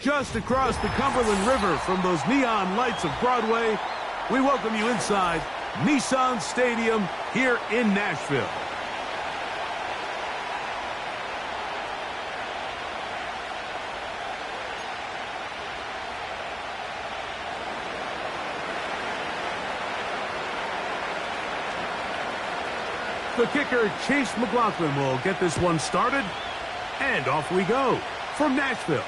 Just across the Cumberland River from those neon lights of Broadway, we welcome you inside Nissan Stadium here in Nashville. The kicker, Chase McLaughlin, will get this one started. And off we go from Nashville.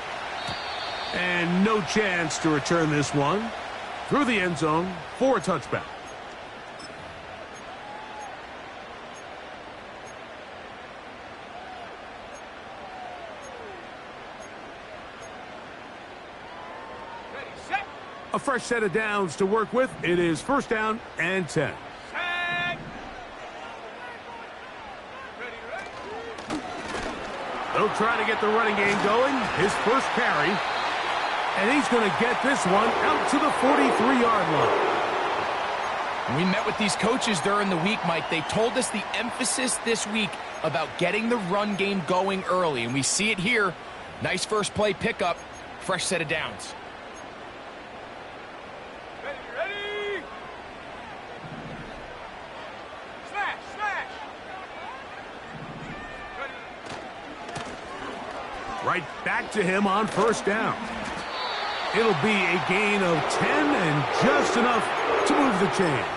And no chance to return this one through the end zone for a touchback. Ready, set. A fresh set of downs to work with. It is first down and 10. They'll try to get the running game going. His first carry. And he's going to get this one out to the 43-yard line. We met with these coaches during the week, Mike. They told us the emphasis this week about getting the run game going early. And we see it here. Nice first play pickup. Fresh set of downs. Ready. Smash. Right back to him on first down. It'll be a gain of 10 and just enough to move the chains.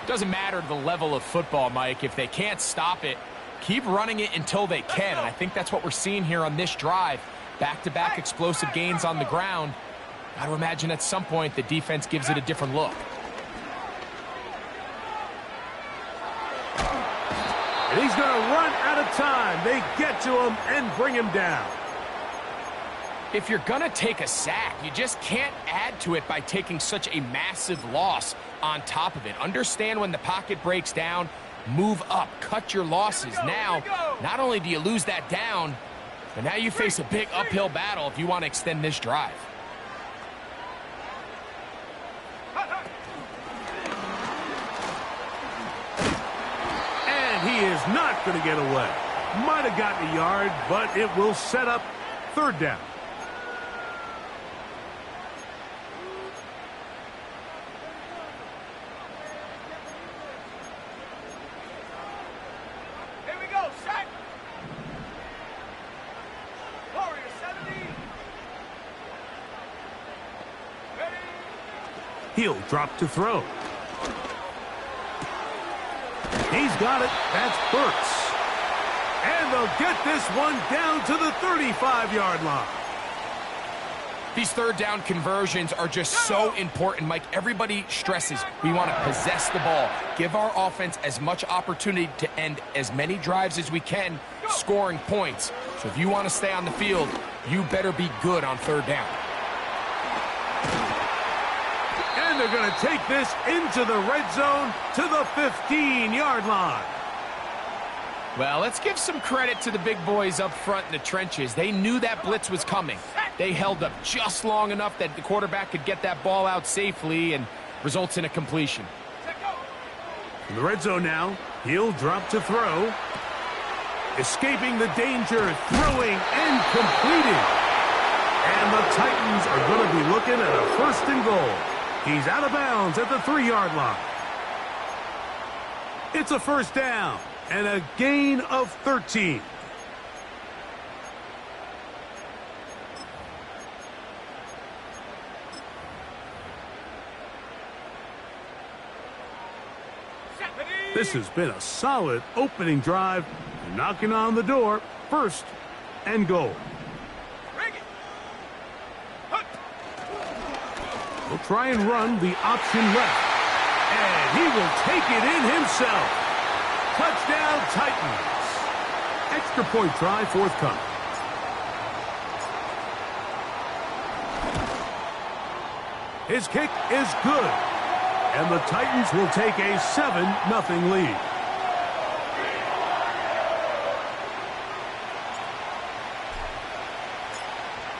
Doesn't matter the level of football, Mike. If they can't stop it, keep running it until they can. And I think that's what we're seeing here on this drive. Back-to-back explosive gains on the ground. Got to imagine at some point the defense gives it a different look. And he's going to run out of time. They get to him and bring him down. If you're going to take a sack, you just can't add to it by taking such a massive loss on top of it. Understand when the pocket breaks down, move up, cut your losses. Now, not only do you lose that down, but now you face a big uphill battle if you want to extend this drive. And he is not going to get away. Might have gotten a yard, but it will set up third down. He'll drop to throw. He's got it. That's Burks. And they'll get this one down to the 35-yard line. These third down conversions are just so important, Mike. Everybody stresses we want to possess the ball, give our offense as much opportunity to end as many drives as we can, scoring points. So if you want to stay on the field, you better be good on third down. And they're going to take this into the red zone to the 15-yard line. Well, let's give some credit to the big boys up front in the trenches. They knew that blitz was coming. They held up just long enough that the quarterback could get that ball out safely and results in a completion. In the red zone now, he'll drop to throw. Escaping the danger, throwing and completing. And the Titans are going to be looking at a first and goal. He's out of bounds at the 3-yard line. It's a first down and a gain of 13. This has been a solid opening drive, knocking on the door, first and goal. We'll try and run the option left. And he will take it in himself. Touchdown, Titans. Extra point try forthcoming. His kick is good. And the Titans will take a 7-0 lead.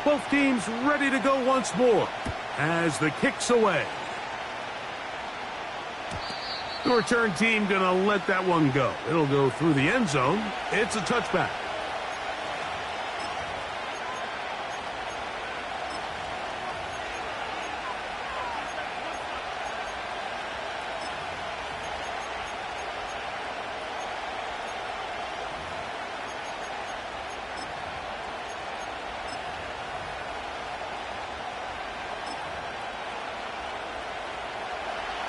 Both teams ready to go once more as the kick's away. The return team going to let that one go. It'll go through the end zone. It's a touchback.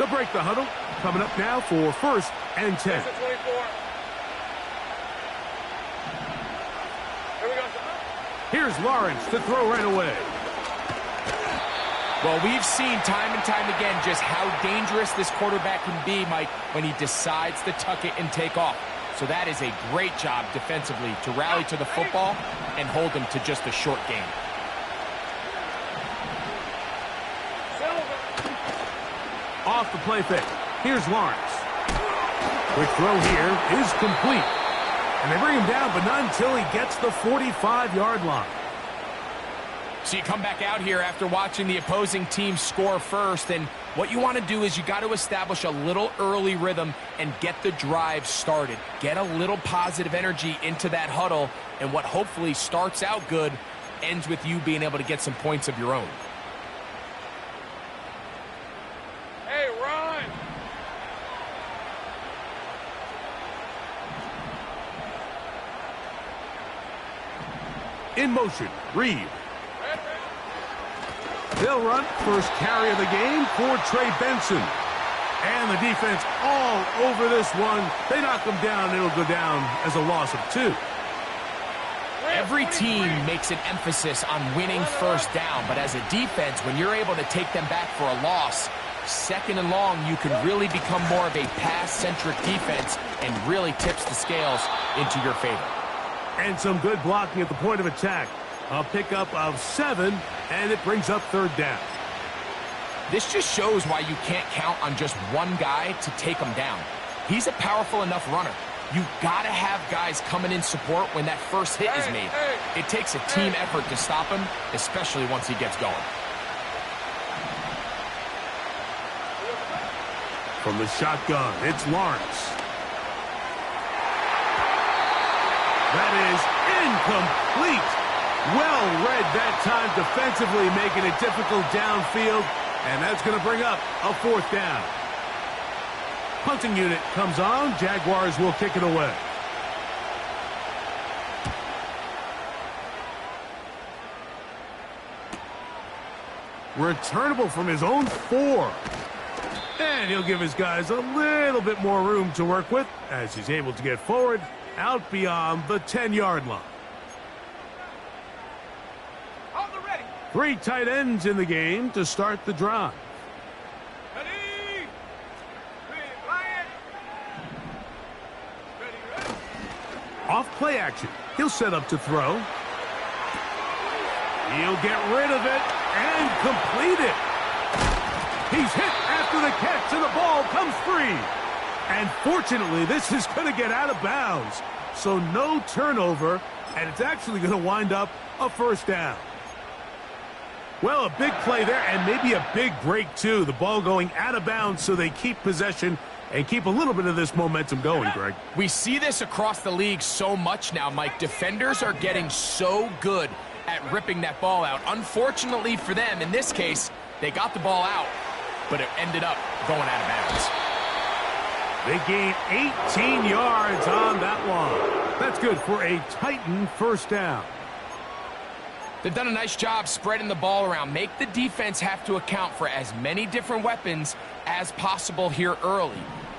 They'll break the huddle. Coming up now for 1st and 10. This is 24. Here we go. Here's Lawrence to throw right away. Well, we've seen time and time again just how dangerous this quarterback can be, Mike, when he decides to tuck it and take off. So that is a great job defensively to rally to the football and hold him to just a short game. Off the play fake. Here's Lawrence. Quick throw here is complete. And they bring him down, but not until he gets the 45-yard line. So you come back out here after watching the opposing team score first, and what you want to do is you got to establish a little early rhythm and get the drive started. Get a little positive energy into that huddle, and what hopefully starts out good ends with you being able to get some points of your own. Hey, run! In motion, Reed. They'll run first carry of the game for Trey Benson. And the defense all over this one. They knock him down. It'll go down as a loss of 2. Every team makes an emphasis on winning first down, but as a defense, when you're able to take them back for a loss, 2nd and long, you can really become more of a pass-centric defense and really tips the scales into your favor. And some good blocking at the point of attack. A pickup of 7, and it brings up 3rd down. This just shows why you can't count on just one guy to take him down. He's a powerful enough runner. You got to have guys coming in support when that first hit is made. It takes a team effort to stop him, especially once he gets going. From the shotgun, it's Lawrence. That is incomplete. Well read that time defensively, making it difficult downfield, and that's going to bring up a 4th down. Punting unit comes on. Jaguars will kick it away. Returnable from his own 4. And he'll give his guys a little bit more room to work with as he's able to get forward out beyond the 10-yard line. 3 tight ends in the game to start the drive. Ready? Ready. Off play action. He'll set up to throw. He'll get rid of it and complete it. He's hit after the catch, and the ball comes free. And fortunately, this is going to get out of bounds. So no turnover, and it's actually going to wind up a 1st down. Well, a big play there, and maybe a big break, too. The ball going out of bounds, so they keep possession and keep a little bit of this momentum going, Greg. We see this across the league so much now, Mike. Defenders are getting so good at ripping that ball out. Unfortunately for them, in this case, they got the ball out, but it ended up going out of bounds. They gain 18 yards on that one. That's good for a Titan 1st down. They've done a nice job spreading the ball around. Make the defense have to account for as many different weapons as possible here early.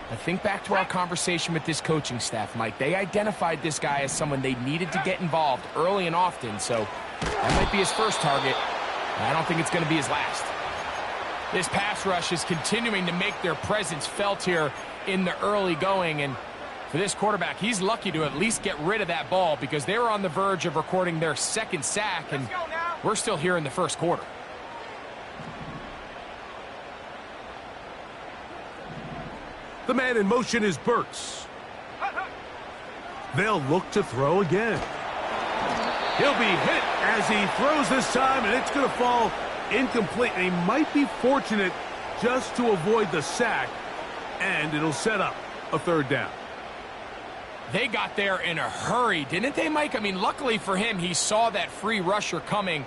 But think back to our conversation with this coaching staff, Mike. They identified this guy as someone they needed to get involved early and often, so that might be his first target. I don't think it's going to be his last. This pass rush is continuing to make their presence felt here in the early going, and for this quarterback, he's lucky to at least get rid of that ball because they were on the verge of recording their 2nd sack, and we're still here in the 1st quarter. The man in motion is Burks. They'll look to throw again. He'll be hit as he throws this time, and it's going to fall incomplete. And he might be fortunate just to avoid the sack, and it'll set up a 3rd down. They got there in a hurry, didn't they, Mike? I mean, luckily for him, he saw that free rusher coming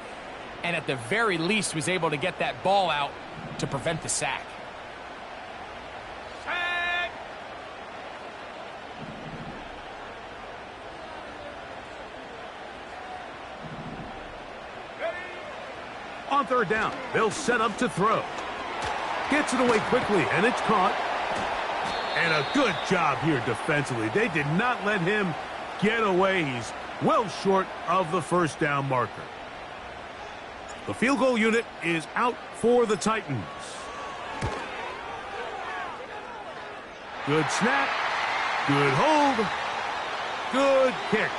and at the very least was able to get that ball out to prevent the sack. Sack! On 3rd down, they'll set up to throw. Gets it away quickly, and it's caught. And a good job here defensively. They did not let him get away. He's well short of the first down marker. The field goal unit is out for the Titans. Good snap. Good hold. Good kick.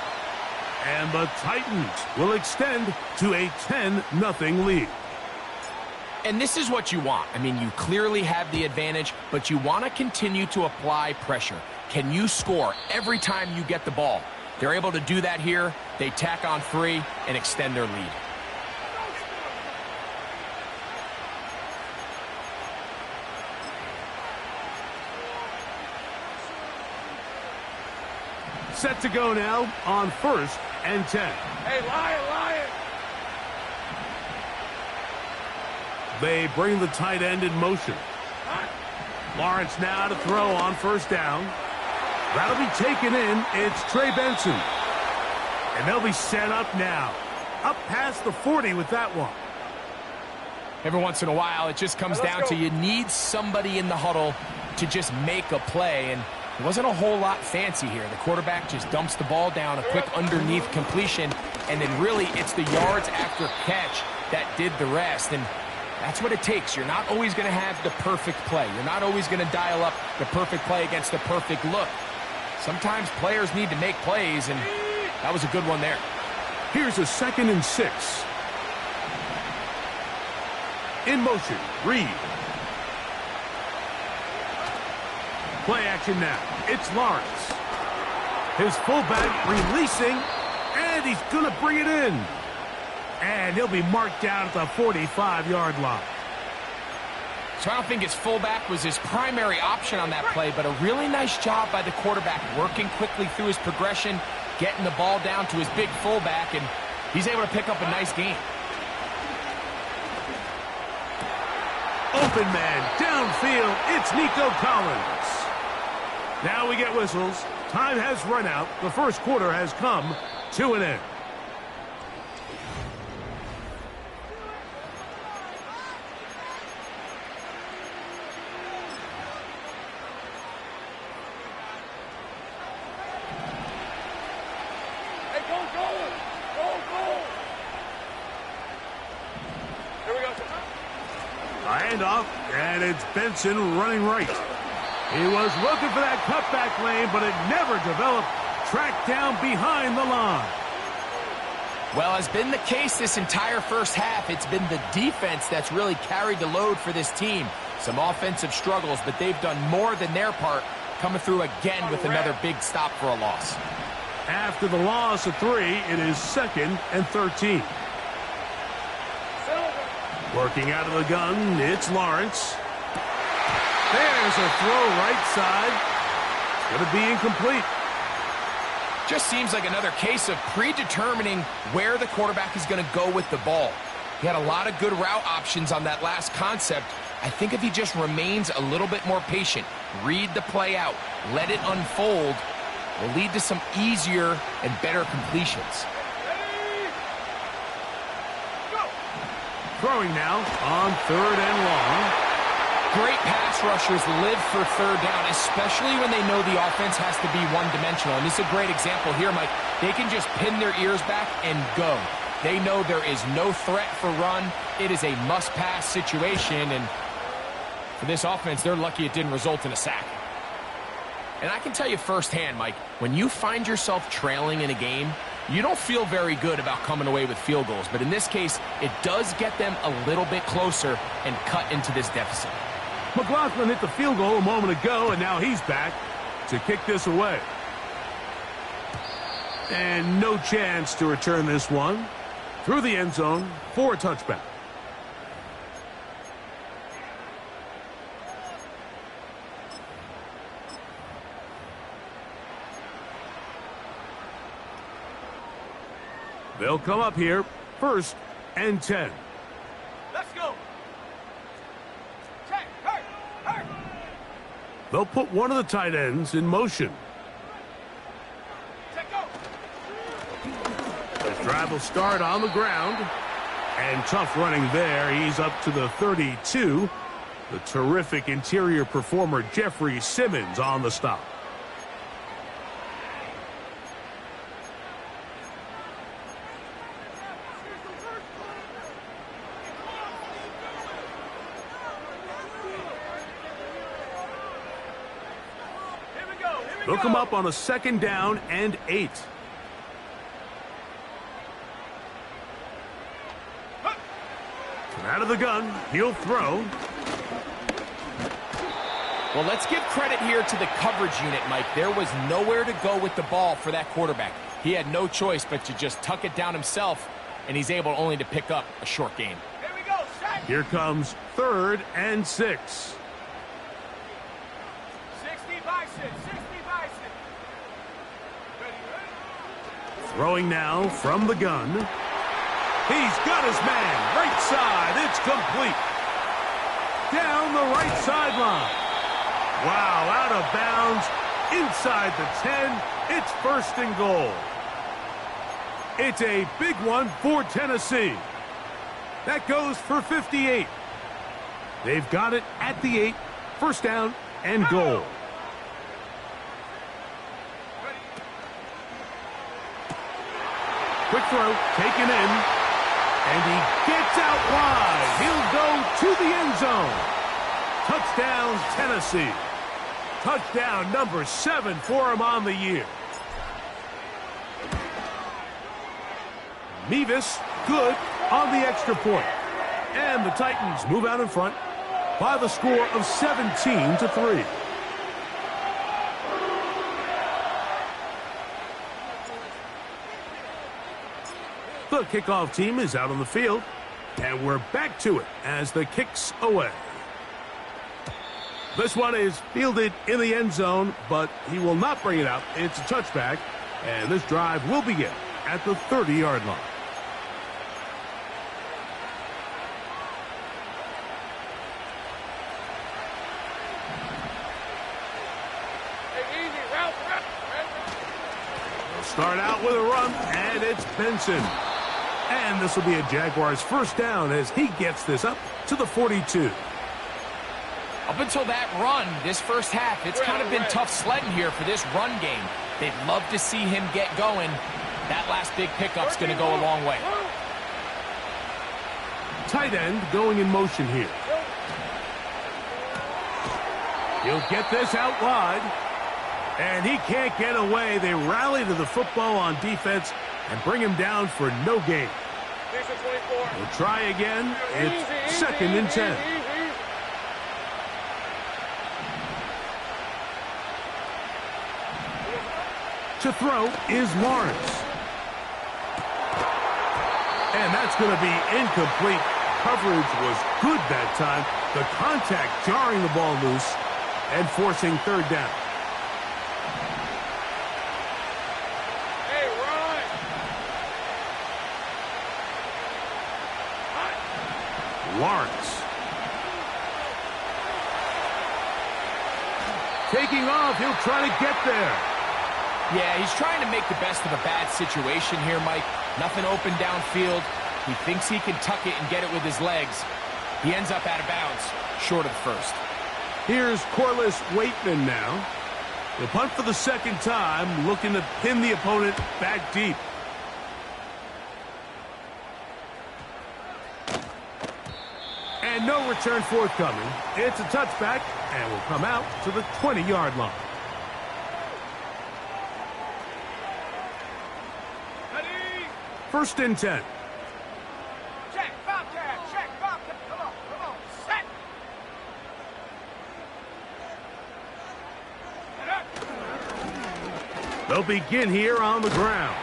And the Titans will extend to a 10-0 lead. And this is what you want. I mean, you clearly have the advantage, but you want to continue to apply pressure. Can you score every time you get the ball? They're able to do that here. They tack on 3 and extend their lead. Set to go now on 1st and 10. Hey, Lion! They bring the tight end in motion. Lawrence now to throw on 1st down. That'll be taken in. It's Trey Benson. And they'll be set up now. Up past the 40 with that one. Every once in a while, it just comes down to you need somebody in the huddle to just make a play. And it wasn't a whole lot fancy here. The quarterback just dumps the ball down, a quick underneath completion, and then really it's the yards after catch that did the rest. And that's what it takes. You're not always going to have the perfect play. You're not always going to dial up the perfect play against the perfect look. Sometimes players need to make plays, and that was a good one there. Here's a 2nd and 6. In motion, Reed. Play action now. It's Lawrence. His fullback releasing, and he's going to bring it in. And he'll be marked down at the 45-yard line. So I don't think his fullback was his primary option on that play, but a really nice job by the quarterback working quickly through his progression, getting the ball down to his big fullback, and he's able to pick up a nice gain. Open man, downfield, it's Nico Collins. Now we get whistles. Time has run out. The first quarter has come to an end. Hey, go! Here we go. A handoff, and it's Benson running right. He was looking for that cutback lane, but it never developed. Tracked down behind the line. Well, as been the case this entire first half, it's been the defense that's really carried the load for this team. Some offensive struggles, but they've done more than their part, coming through again with another big stop for a loss. After the loss of 3, it is 2nd and 13. Working out of the gun, it's Lawrence. There's a throw right side. It's going to be incomplete. Just seems like another case of predetermining where the quarterback is going to go with the ball. He had a lot of good route options on that last concept. I think if he just remains a little bit more patient, read the play out, let it unfold, will lead to some easier and better completions. Throwing now on 3rd and long. Great pass rushers live for 3rd down, especially when they know the offense has to be one-dimensional. And this is a great example here, Mike. They can just pin their ears back and go. They know there is no threat for run. It is a must-pass situation, and for this offense, they're lucky it didn't result in a sack. And I can tell you firsthand, Mike, when you find yourself trailing in a game, you don't feel very good about coming away with field goals. But in this case, it does get them a little bit closer and cut into this deficit. McLaughlin hit the field goal a moment ago, and now he's back to kick this away. And no chance to return this one through the end zone for a touchback. They'll come up here, 1st and 10. Let's go. Check. Hurt. They'll put one of the tight ends in motion. Check, go. This drive will start on the ground. And tough running there. He's up to the 32. The terrific interior performer Jeffrey Simmons on the stop. They'll come up on a 2nd down and 8. Out of the gun, he'll throw. Well, let's give credit here to the coverage unit, Mike. There was nowhere to go with the ball for that quarterback. He had no choice but to just tuck it down himself, and he's able only to pick up a short gain. Here we go, set. Here comes 3rd and 6. 60 bison, 60 bison. Throwing now from the gun. He's got his man, right side, it's complete. Down the right sideline. Wow, out of bounds, inside the 10, it's 1st and goal. It's a big one for Tennessee. That goes for 58. They've got it at the 8, 1st down and goal. Quick throw, taken in. And he gets out wide. He'll go to the end zone. Touchdown, Tennessee. Touchdown number 7 for him on the year. Mevis, good on the extra point. And the Titans move out in front by the score of 17-3. The kickoff team is out on the field, and we're back to it as the kick's away. This one is fielded in the end zone, but he will not bring it out. It's a touchback, and this drive will begin at the 30-yard line. They'll start out with a run, and it's Benson. And this will be a Jaguars 1st down as he gets this up to the 42. Up until that run, this first half, it's kind of been tough sledding here for this run game. They'd love to see him get going. That last big pickup's going to go a long way. Tight end going in motion here. He'll get this out wide. And he can't get away. They rally to the football on defense and bring him down for no gain. We'll try again. It's 2nd and 10. To throw is Lawrence. And that's going to be incomplete. Coverage was good that time. The contact jarring the ball loose and forcing 3rd down. Lawrence. Taking off, he'll try to get there. Yeah, he's trying to make the best of a bad situation here, Mike. Nothing open downfield. He thinks he can tuck it and get it with his legs. He ends up out of bounds, short of the 1st. Here's Corliss Waitman now. He'll punt for the 2nd time, looking to pin the opponent back deep. And no return forthcoming. It's a touchback, and will come out to the 20-yard line. Ready? 1st and 10. Check, Bobcat, check, Bobcat. Come on, set. They'll begin here on the ground.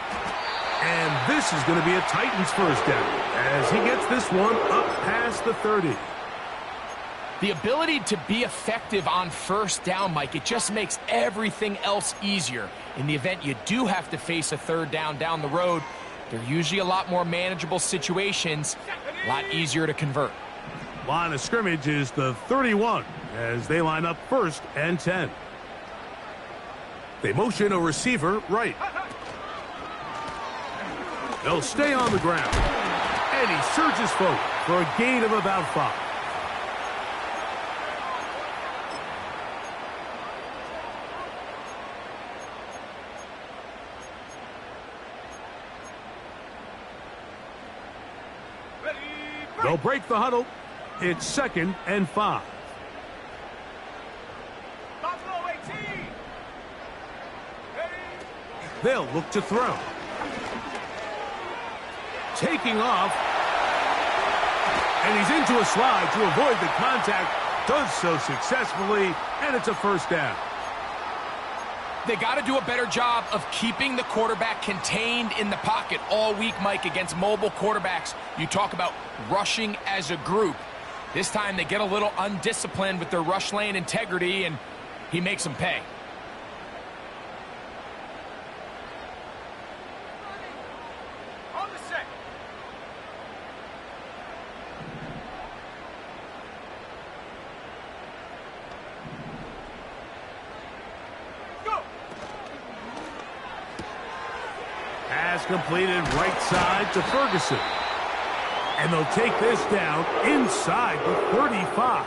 And this is going to be a Titans 1st down as he gets this one up past the 30. The ability to be effective on 1st down, Mike, it just makes everything else easier. In the event you do have to face a 3rd down the road, they're usually a lot more manageable situations, a lot easier to convert. Line of scrimmage is the 31 as they line up 1st and 10. They motion a receiver right. They'll stay on the ground. And he surges forward for a gain of about 5. They'll break the huddle. It's 2nd and 5. Buffalo 18. Ready? They'll look to throw. Taking off. And he's into a slide to avoid the contact. Does so successfully, and it's a first down. They got to do a better job of keeping the quarterback contained in the pocket all week, Mike, against mobile quarterbacks. You talk about rushing as a group. This time they get a little undisciplined with their rush lane integrity, and he makes them pay. On the set. Go. Pass completed right side to Ferguson. And they'll take this down inside the 35.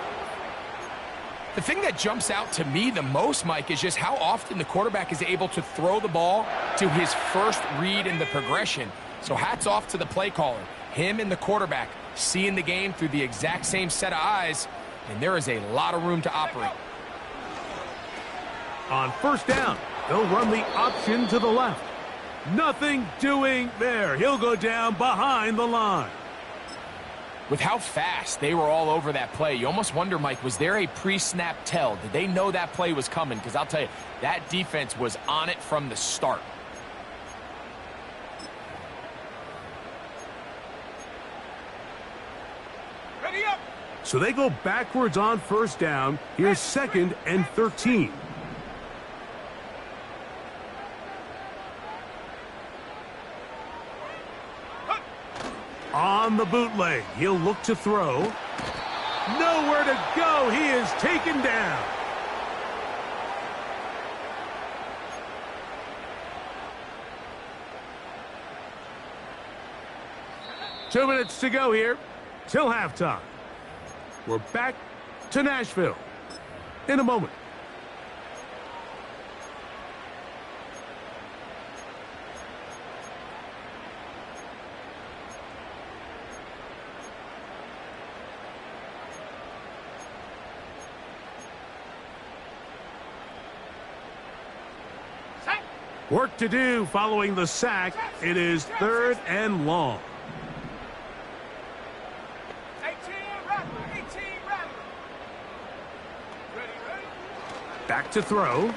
The thing that jumps out to me the most, Mike, is just how often the quarterback is able to throw the ball to his first read in the progression. So hats off to the play caller. Him and the quarterback seeing the game through the exact same set of eyes, and there is a lot of room to operate. On first down, they'll run the option to the left. Nothing doing there. He'll go down behind the line. With how fast they were all over that play, you almost wonder, Mike, was there a pre-snap tell? Did they know that play was coming? Because I'll tell you, that defense was on it from the start. Ready up. So they go backwards on first down. Here's 2nd and 13. On the bootleg, he'll look to throw. Nowhere to go. He is taken down. Two minutes to go here till halftime. We're back to Nashville in a moment. Work to do following the sack. It is 3rd and long. 18 Rattler. 18 Rattler. Ready, ready. Back to throw.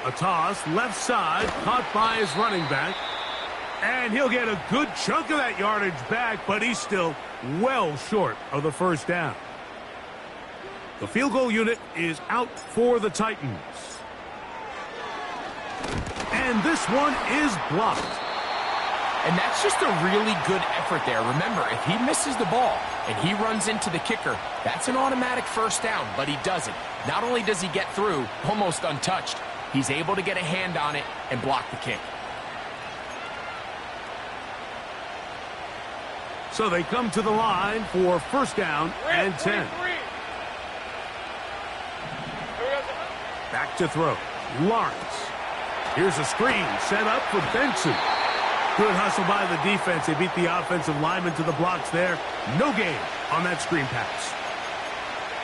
A toss, left side, caught by his running back. And he'll get a good chunk of that yardage back, but he's still well short of the first down. The field goal unit is out for the Titans. And this one is blocked. And that's just a really good effort there. Remember, if he misses the ball and he runs into the kicker, that's an automatic first down, but he doesn't. Not only does he get through, almost untouched, he's able to get a hand on it and block the kick. So they come to the line for first down and 10. Back to throw. Lawrence. Here's a screen set up for Benson. Good hustle by the defense. They beat the offensive lineman to the blocks there. No gain on that screen pass.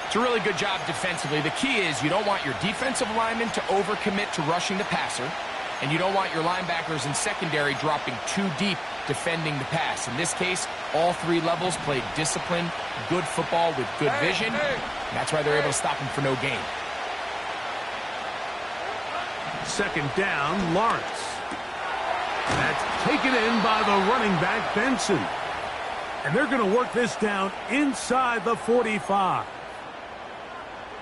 It's a really good job defensively. The key is you don't want your defensive lineman to overcommit to rushing the passer, and you don't want your linebackers in secondary dropping too deep defending the pass. In this case, all three levels played disciplined, good football with good vision. That's why they're able to stop him for no gain. Second down, Lawrence. That's taken in by the running back, Benson. And they're going to work this down inside the 45.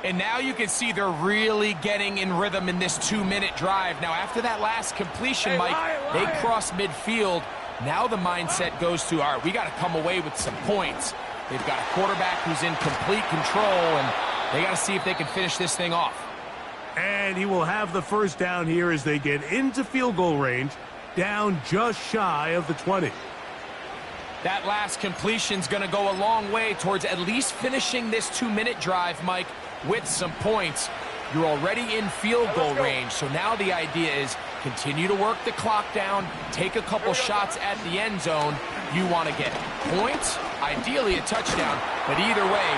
And now you can see they're really getting in rhythm in this 2-minute drive. Now, after that last completion, Mike, they cross midfield. Now the mindset goes to, all right, we got to come away with some points. They've got a quarterback who's in complete control, and they got to see if they can finish this thing off. And he will have the first down here as they get into field goal range, down just shy of the 20. That last completion's going to go a long way towards at least finishing this 2-minute drive, Mike, with some points. You're already in field goal range, so now the idea is Continue to work the clock down, take a couple shots at the end zone. You want to get points, ideally a touchdown, but either way,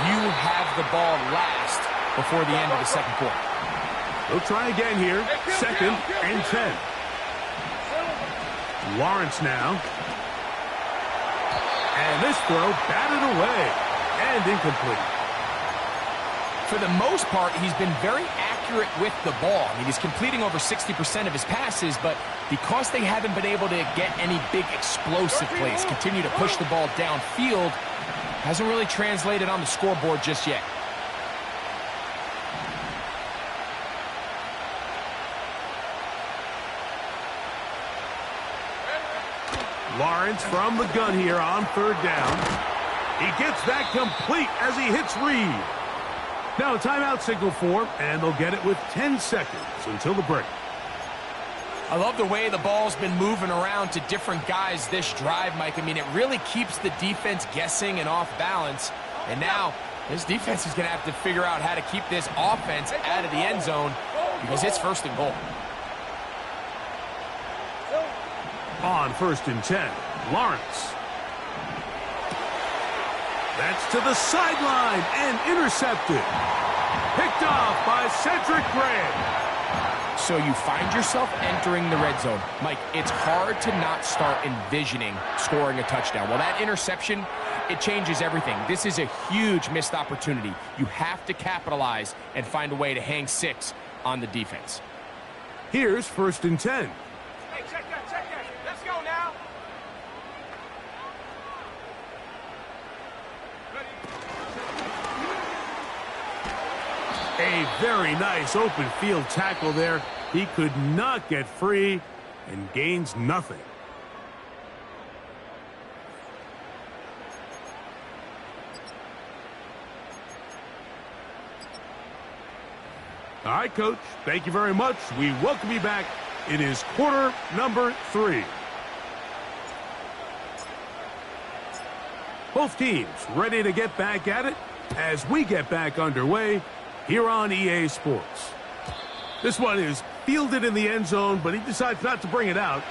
you have the ball last before the end of the second quarter. They'll try again here. 2nd and 10. Lawrence now. And this throw batted away and incomplete. For the most part, he's been very accurate with the ball. I mean, he's completing over 60% of his passes, but because they haven't been able to get any big explosive plays, continue to push the ball downfield, hasn't really translated on the scoreboard just yet. Lawrence from the gun here on 3rd down. He gets that complete as he hits Reed. Now a timeout signal for him, and they'll get it with 10 seconds until the break. I love the way the ball's been moving around to different guys this drive, Mike. I mean, it really keeps the defense guessing and off balance. And now this defense is going to have to figure out how to keep this offense out of the end zone because it's 1st and goal. On 1st and 10, Lawrence. That's to the sideline and intercepted. Picked off by Cedric Grant. So you find yourself entering the red zone. Mike, it's hard to not start envisioning scoring a touchdown. Well, that interception, it changes everything. This is a huge missed opportunity. You have to capitalize and find a way to hang 6 on the defense. Here's 1st and 10. Hey, check that. Let's go now. A very nice open field tackle there. He could not get free and gains nothing. All right, Coach. Thank you very much. We welcome you back. It is quarter number 3. Both teams ready to get back at it as we get back underway here on EA Sports. This one is fielded in the end zone, but he decides not to bring it out,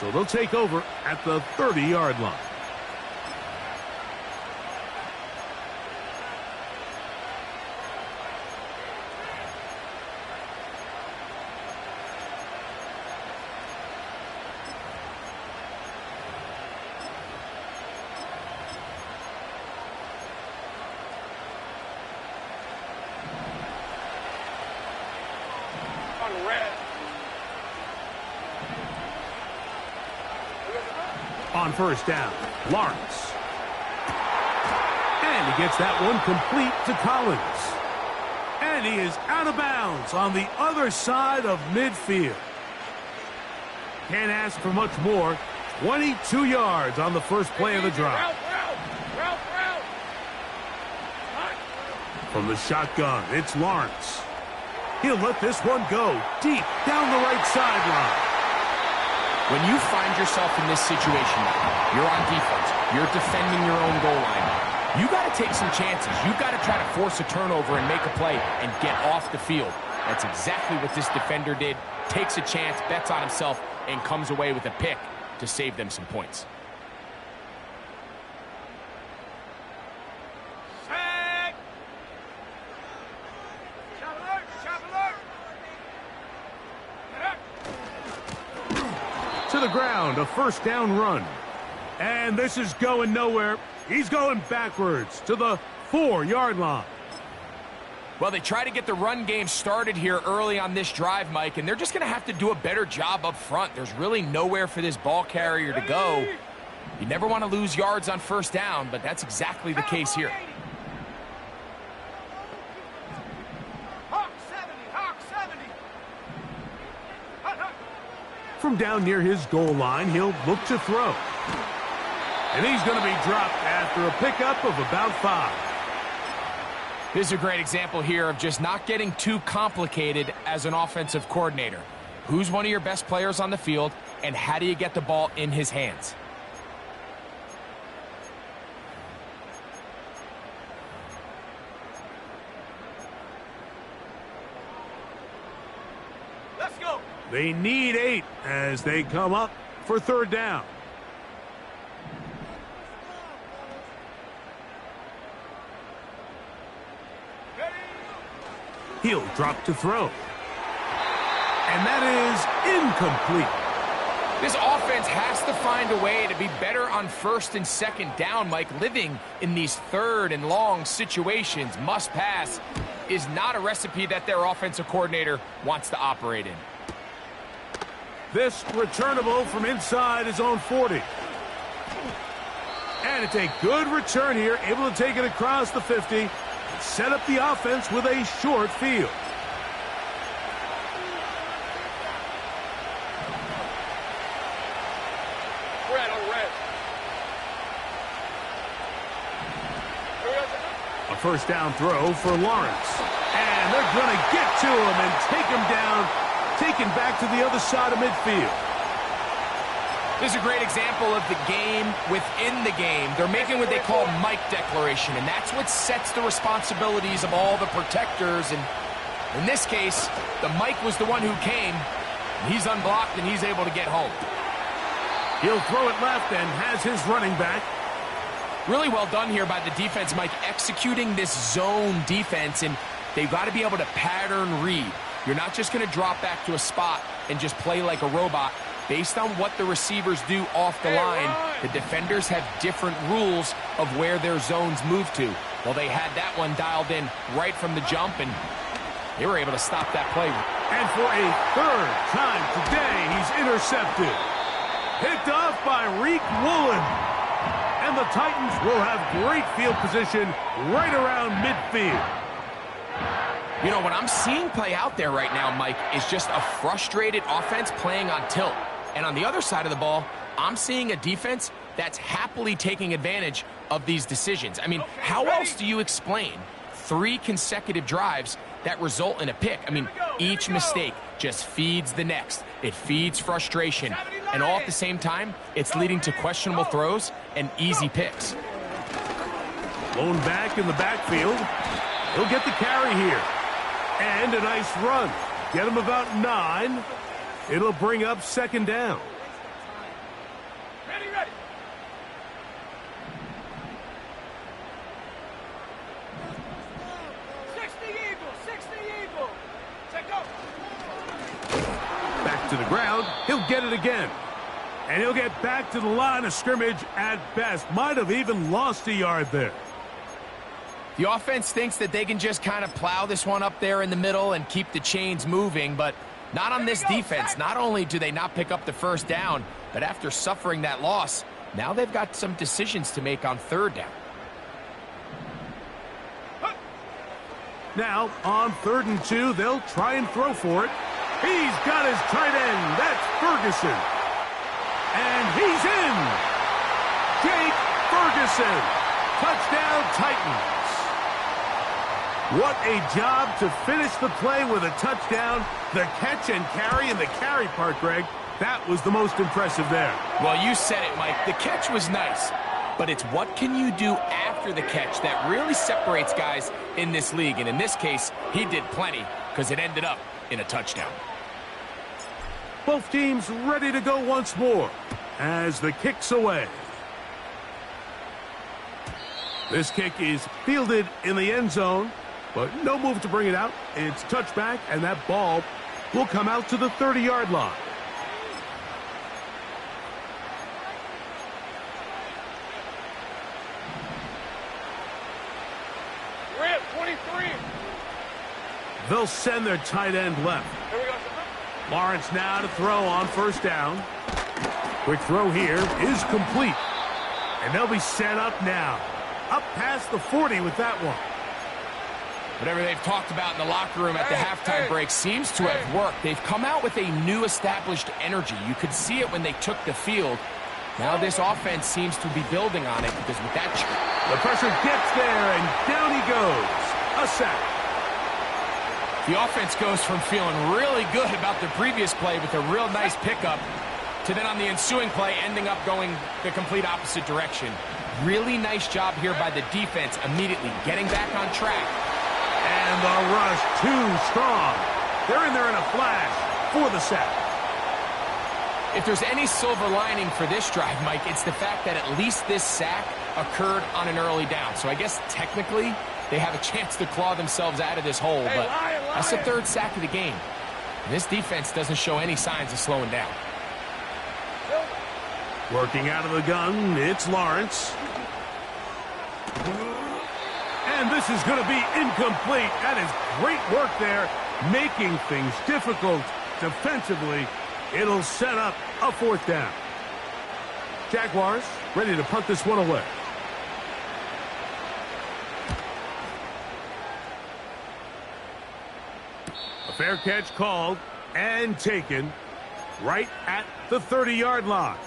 so they'll take over at the 30-yard line. On 1st down, Lawrence. And he gets that one complete to Collins. And he is out of bounds on the other side of midfield. Can't ask for much more. 22 yards on the first play of the drive. From the shotgun, it's Lawrence. He'll let this one go deep down the right sideline. When you find yourself in this situation, you're on defense, you're defending your own goal line, you got to take some chances. You got to try to force a turnover and make a play and get off the field. That's exactly what this defender did. Takes a chance, bets on himself, and comes away with a pick to save them some points. To the ground, a 1st down run. And this is going nowhere. He's going backwards to the 4-yard line. Well, they try to get the run game started here early on this drive, Mike, and they're just going to have to do a better job up front. There's really nowhere for this ball carrier to go. You never want to lose yards on 1st down, but that's exactly the case here. From down near his goal line, he'll look to throw. And he's going to be dropped after a pickup of about 5. This is a great example here of just not getting too complicated as an offensive coordinator. Who's one of your best players on the field, and how do you get the ball in his hands? Let's go. They need 8 as they come up for third down. He'll drop to throw. And that is incomplete. This offense has to find a way to be better on first and second down, Mike. Living in these third and long situations, must pass, is not a recipe that their offensive coordinator wants to operate in. This returnable from inside his own 40. And it's a good return here, able to take it across the 50, set up the offense with a short field. A first down throw for Lawrence. And they're going to get to him and take him down, taken back to the other side of midfield. This is a great example of the game within the game. They're making what they call Mike declaration, and that's what sets the responsibilities of all the protectors. And in this case, the Mike was the one who came. He's unblocked, and he's able to get home. He'll throw it left and has his running back. Really well done here by the defense, Mike, executing this zone defense, and they've got to be able to pattern read. You're not just going to drop back to a spot and just play like a robot. Based on what the receivers do off the line, the defenders have different rules of where their zones move to. Well, they had that one dialed in right from the jump, and they were able to stop that play. And for a third time today, he's intercepted. Picked off by Reek Woolen. And the Titans will have great field position right around midfield. You know, what I'm seeing play out there right now, Mike, is just a frustrated offense playing on tilt. And on the other side of the ball, I'm seeing a defense that's happily taking advantage of these decisions. I mean, how else do you explain 3 consecutive drives that result in a pick? I mean, each mistake just feeds the next. It feeds frustration. And all at the same time, it's leading to questionable throws and easy picks. Lone back in the backfield. He'll get the carry here. And a nice run. Get him about 9. It'll bring up second down. Ready, ready. Back to the ground. He'll get it again. And he'll get back to the line of scrimmage at best. Might have even lost a yard there. The offense thinks that they can just kind of plow this one up there in the middle and keep the chains moving, but not on this defense. Not only do they not pick up the first down, but after suffering that loss, now they've got some decisions to make on third down. Now, on 3rd and 2, they'll try and throw for it. He's got his tight end. That's Ferguson. And he's in. Jake Ferguson. Touchdown, Titans. What a job to finish the play with a touchdown. The catch and carry, and the carry part, Greg, that was the most impressive there. Well, you said it, Mike. The catch was nice, but it's what can you do after the catch that really separates guys in this league. And in this case, he did plenty because it ended up in a touchdown. Both teams ready to go once more as the kick's away. This kick is fielded in the end zone, but no move to bring it out. It's touchback, and that ball will come out to the 30-yard line. We're at 23. They'll send their tight end left. Here we go. Lawrence now to throw on first down. Quick throw here is complete. And they'll be set up now. Up past the 40 with that one. Whatever they've talked about in the locker room at the halftime break seems to have worked. They've come out with a new established energy. You could see it when they took the field. Now this offense seems to be building on it because with that... The pressure gets there, and down he goes. A sack. The offense goes from feeling really good about their previous play with a real nice pickup to then on the ensuing play ending up going the complete opposite direction. Really nice job here by the defense immediately getting back on track. And the rush too strong. They're in there in a flash for the sack. If there's any silver lining for this drive, Mike, it's the fact that at least this sack occurred on an early down. So I guess technically they have a chance to claw themselves out of this hole, but that's the third sack of the game. And this defense doesn't show any signs of slowing down. Working out of the gun, it's Lawrence. And this is going to be incomplete. That is great work there, making things difficult defensively. It'll set up a fourth down. Jaguars ready to punt this one away. A fair catch called and taken right at the 30-yard line.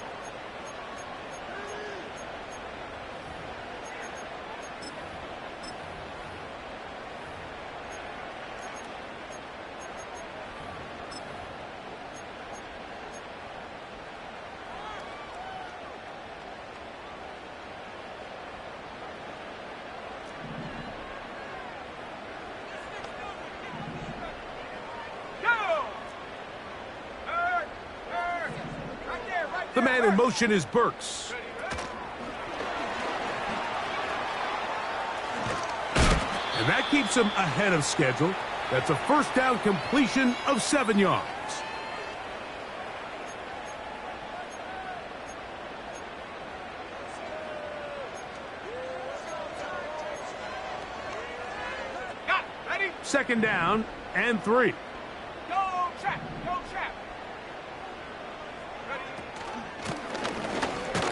The man in motion is Burks. And that keeps him ahead of schedule. That's a first down completion of 7 yards. Got it. Ready? Second down and 3. Go trap. Go trap.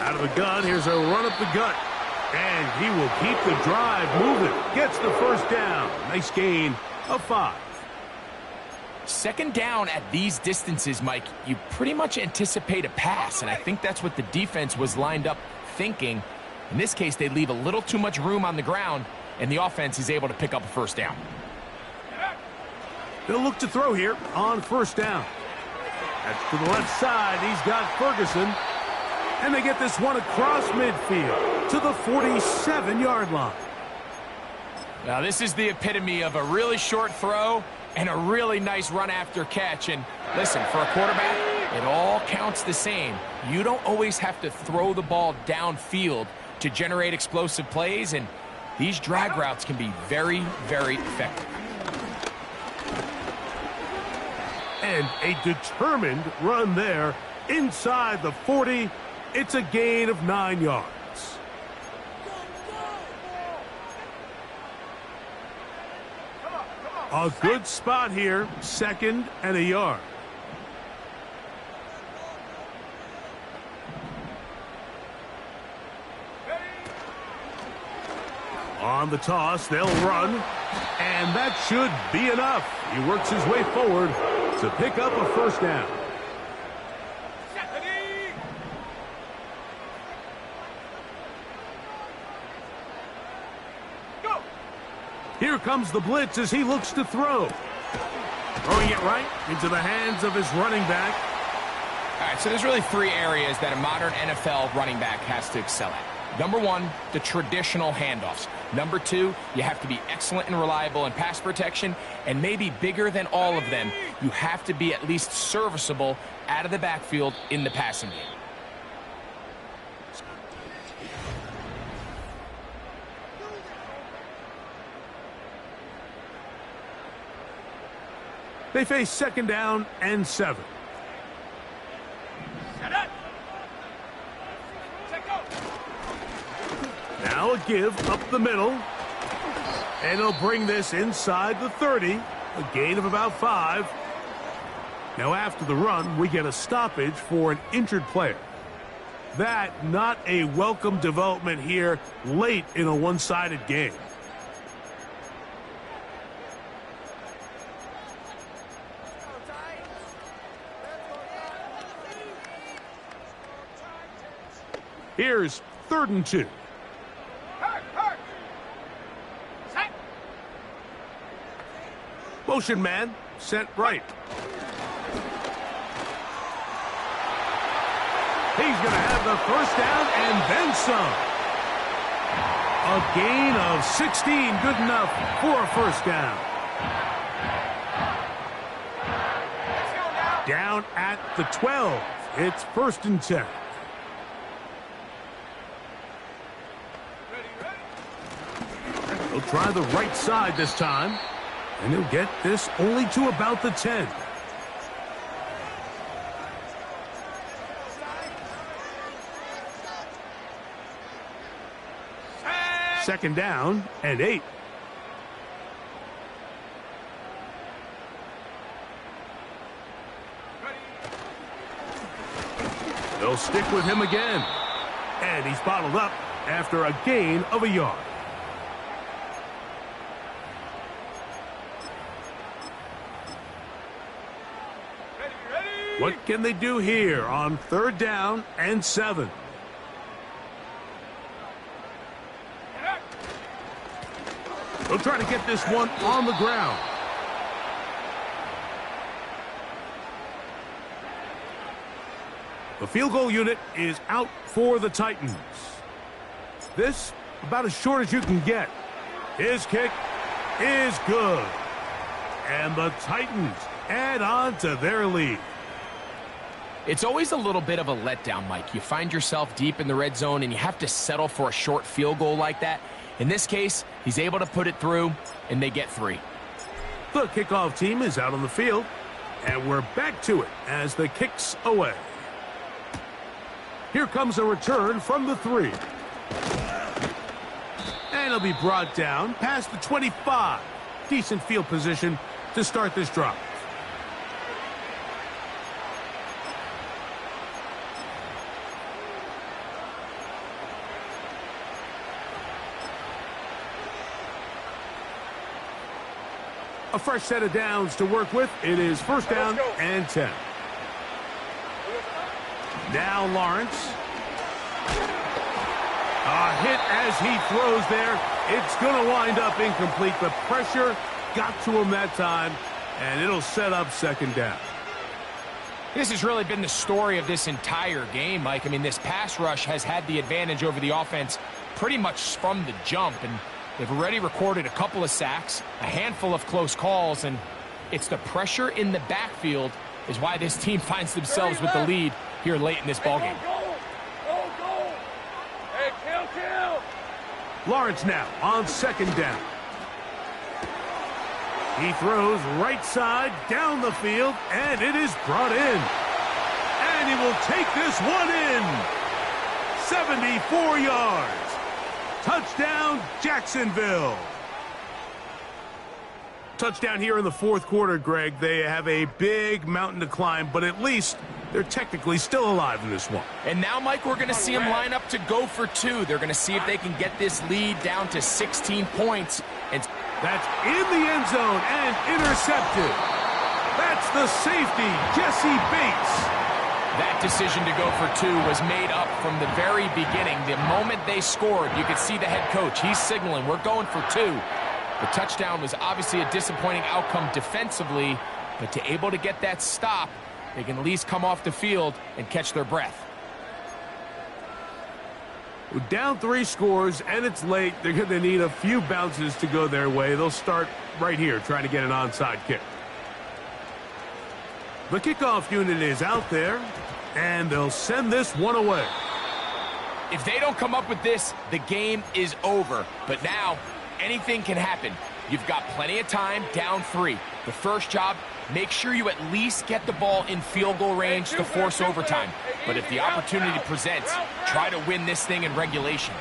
Out of the gun, here's a run up the gut. And he will keep the drive moving. Gets the first down. Nice gain of 5. Second down at these distances, Mike, you pretty much anticipate a pass, and I think that's what the defense was lined up thinking. In this case, they leave a little too much room on the ground, and the offense is able to pick up a first down. They'll look to throw here on first down. That's to the left side. He's got Ferguson. And they get this one across midfield to the 47-yard line. Now, this is the epitome of a really short throw and a really nice run after catch. And listen, for a quarterback, it all counts the same. You don't always have to throw the ball downfield to generate explosive plays, and these drag routes can be very, very effective. And a determined run there inside the 40. It's a gain of 9 yards. A good spot here, 2nd and a yard. On the toss, they'll run, and that should be enough. He works his way forward to pick up a first down. Here comes the blitz as he looks to throw. Throwing it right into the hands of his running back. All right, so there's really 3 areas that a modern NFL running back has to excel at. Number 1, the traditional handoffs. Number 2, you have to be excellent and reliable in pass protection. And maybe bigger than all of them, you have to be at least serviceable out of the backfield in the passing game. They face 2nd down and 7. Set up. Set go. Now a give up the middle. And he'll bring this inside the 30. A gain of about 5. Now after the run, we get a stoppage for an injured player. That not a welcome development here late in a one-sided game. Here's 3rd and 2. Hurt. Set. Motion man set right. He's going to have the first down and then some. A gain of 16, good enough for a first down. Let's go now. Down at the 12. It's 1st and 10. He'll try the right side this time, and he'll get this only to about the 10. Second down and 8. They'll stick with him again. And he's bottled up after a gain of a yard. What can they do here on 3rd down and 7? They'll try to get this one on the ground. The field goal unit is out for the Titans. This about as short as you can get. His kick is good. And the Titans add on to their lead. It's always a little bit of a letdown, Mike. You find yourself deep in the red zone and you have to settle for a short field goal like that. In this case, he's able to put it through, and they get 3. The kickoff team is out on the field, and we're back to it as the kick's away. Here comes a return from the 3. And he'll be brought down past the 25. Decent field position to start this drive. A fresh set of downs to work with. It is 1st down and 10. Now Lawrence. A hit as he throws there. It's going to wind up incomplete. The pressure got to him that time, and it'll set up 2nd down. This has really been the story of this entire game, Mike. I mean, this pass rush has had the advantage over the offense pretty much from the jump, and they've already recorded a couple of sacks, a handful of close calls, and it's the pressure in the backfield is why this team finds themselves with the lead here late in this ballgame. Hey, kill! Lawrence now on 2nd down. He throws right side down the field, and it is brought in. And he will take this one in. 74 yards. Touchdown, Jacksonville. Touchdown here in the 4th quarter, Greg. They have a big mountain to climb, but at least they're technically still alive in this one. And now, Mike, we're going to see them line up to go for 2. They're going to see if they can get this lead down to 16 points. And that's in the end zone and intercepted. That's the safety, Jesse Bates. That decision to go for 2 was made up from the very beginning. The moment they scored, you could see the head coach. He's signaling, we're going for 2. The touchdown was obviously a disappointing outcome defensively, but to able to get that stop, they can at least come off the field and catch their breath. Down 3 scores, and it's late. They're going to need a few bounces to go their way. They'll start right here trying to get an onside kick. The kickoff unit is out there, and they'll send this one away. If they don't come up with this, the game is over. But now, anything can happen. You've got plenty of time, down 3. The first job, make sure you at least get the ball in field goal range to force overtime. But if the opportunity presents, try to win this thing in regulation.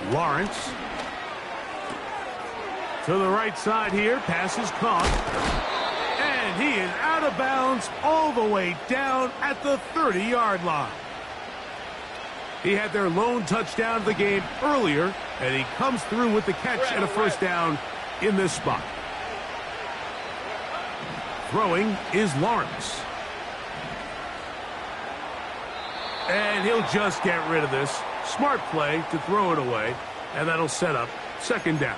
Lawrence. To the right side here, pass is caught. And he is out of bounds all the way down at the 30-yard line. He had their lone touchdown of the game earlier, and he comes through with the catch and a 1st down in this spot. Throwing is Lawrence. And he'll just get rid of this. Smart play to throw it away, and that'll set up 2nd down.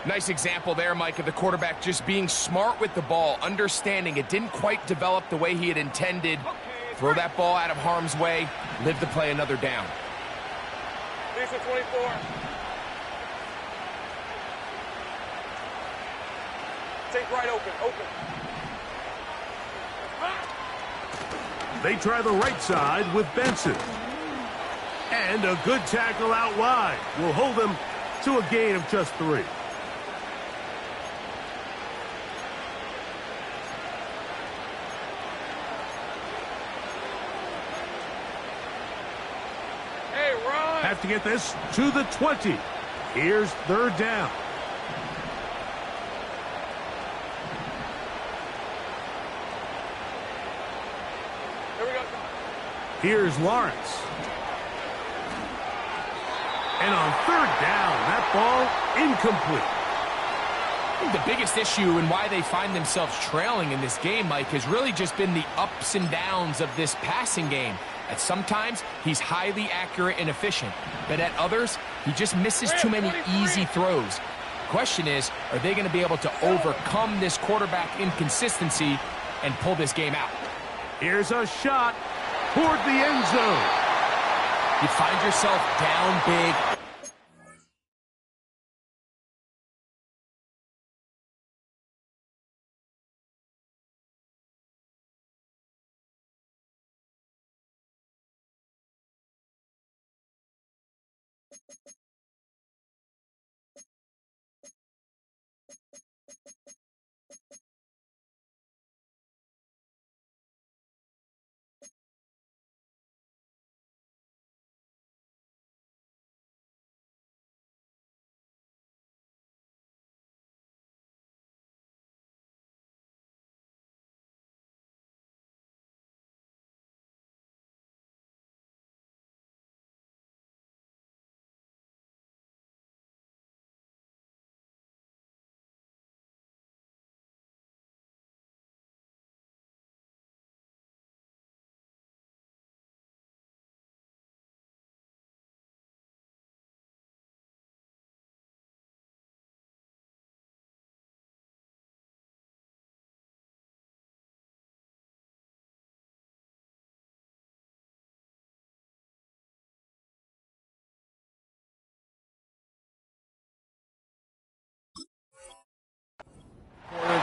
Nice example there, Mike, of the quarterback just being smart with the ball, understanding it didn't quite develop the way he had intended. Throw that ball out of harm's way, live to play another down. 24. Take right open. They try the right side with Benson. And a good tackle out wide will hold them to a gain of just 3. Have to get this to the 20. Here's 3rd down. Here we go. Here's Lawrence. And on 3rd down, that ball incomplete. The biggest issue and why they find themselves trailing in this game, Mike, has really just been the ups and downs of this passing game. At sometimes, he's highly accurate and efficient, but at others, he just misses too many easy throws. The question is, are they going to be able to overcome this quarterback inconsistency and pull this game out? Here's a shot toward the end zone. You find yourself down big.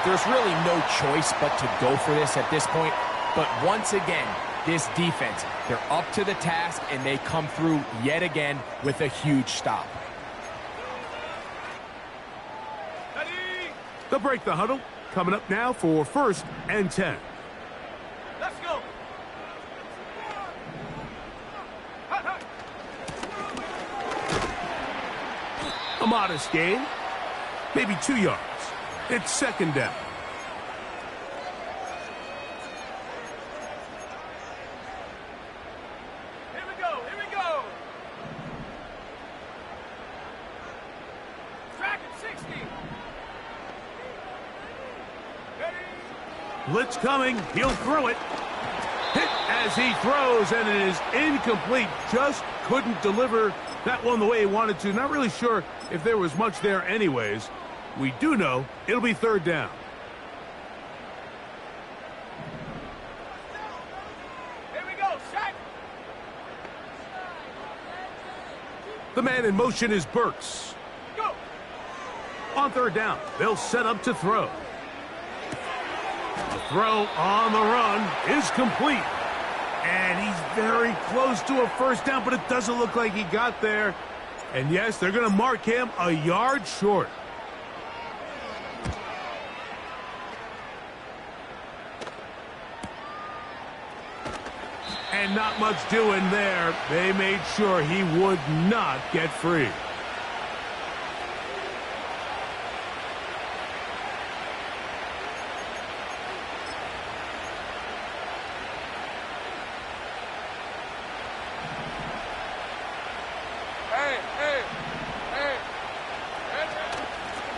There's really no choice but to go for this at this point. But once again, this defense, they're up to the task, and they come through yet again with a huge stop. They'll break the huddle. Coming up now for 1st and 10. Let's go. A modest gain, maybe 2 yards. It's 2nd down. Here we go. Here we go. Track at 60. Ready? Blitz coming. He'll throw it. Hit as he throws, and it is incomplete. Just couldn't deliver that one the way he wanted to. Not really sure if there was much there anyways. We do know it'll be 3rd down. Here we go. Sack. The man in motion is Burks. Go. On 3rd down, they'll set up to throw. The throw on the run is complete. And he's very close to a 1st down, but it doesn't look like he got there. And yes, they're going to mark him a yard short. And not much doing there. They made sure he would not get free.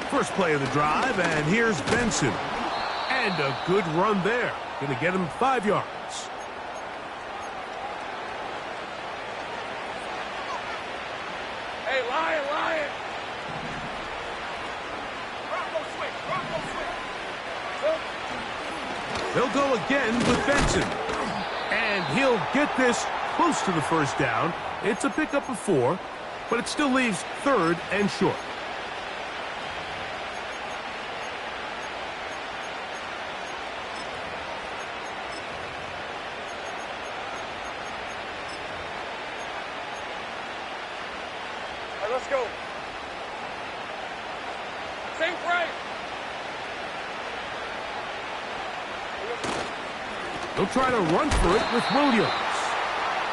First play of the drive, and here's Benson. And a good run there. Going to get him 5 yards. Hey, Lion. Bronco switch. They'll go again with Benson. And he'll get this close to the 1st down. It's a pickup of 4, but it still leaves 3rd and short. right, let's go. Same frame. They'll try to run for it with Williams.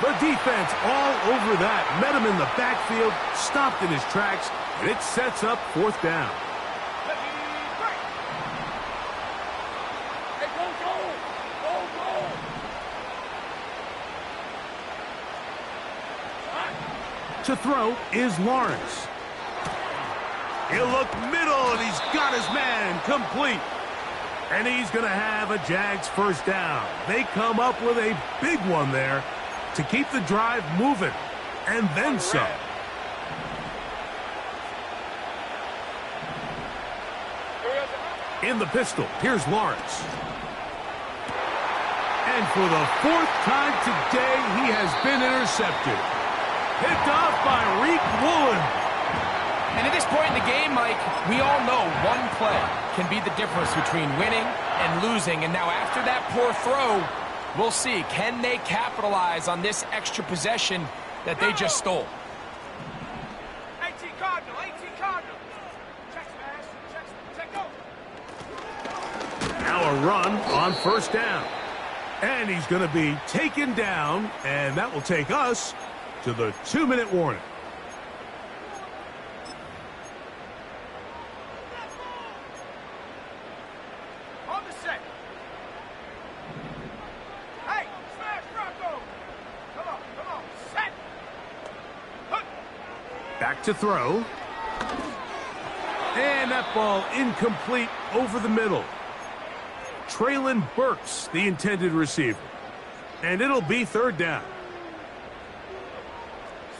The defense all over that. Met him in the backfield, stopped in his tracks, and it sets up fourth down. Hey, go, go. Go, go. To throw is Lawrence. He'll look middle, and he's got his man complete. And he's going to have a Jags first down. They come up with a big one there to keep the drive moving, and then some. In the pistol, here's Lawrence. And for the fourth time today, he has been intercepted. Picked off by Reek Woolen. And at this point in the game, Mike, we all know one play can be the difference between winning and losing. And now after that poor throw, we'll see, can they capitalize on this extra possession that they just stole? 18 Cardinal, 18 Cardinal. Check smash, check go. Now a run on first down. And he's going to be taken down, and that will take us to the 2-minute warning. On the set. Hey, smash Bronco. Come on, set. Hook. Back to throw. And that ball incomplete over the middle. Traylon Burks, the intended receiver. And it'll be third down.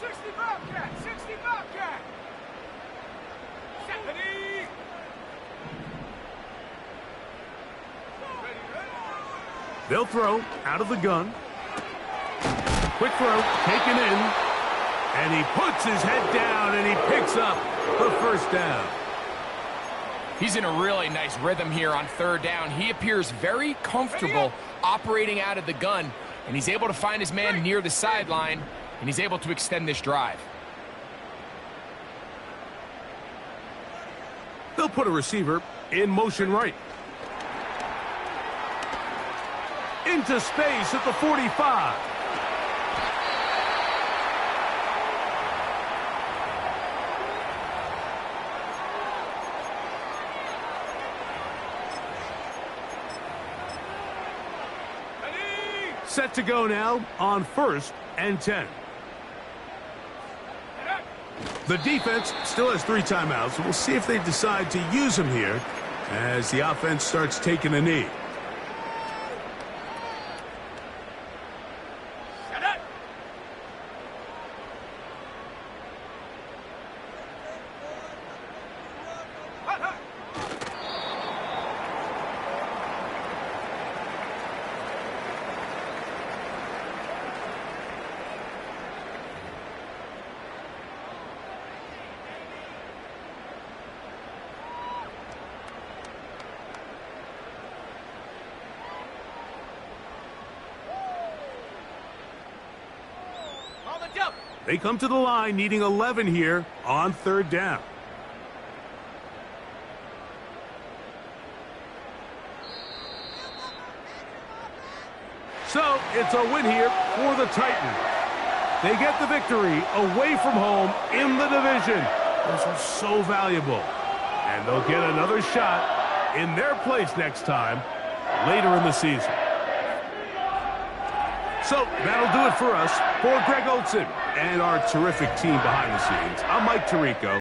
60 Bobcat, 60 Bobcat. Stephanie. They'll throw out of the gun. Quick throw, taken in. And he puts his head down, and he picks up the first down. He's in a really nice rhythm here on third down. He appears very comfortable operating out of the gun, and he's able to find his man near the sideline, and he's able to extend this drive. They'll put a receiver in motion right. Into space at the 45. Set to go now on 1st and 10. The defense still has 3 timeouts. We'll see if they decide to use them here as the offense starts taking a knee. They come to the line needing 11 here on third down. So it's a win here for the Titans. They get the victory away from home in the division. Those are so valuable. And they'll get another shot in their place next time later in the season. So that'll do it for us. For Greg Olson and our terrific team behind the scenes, I'm Mike Tirico.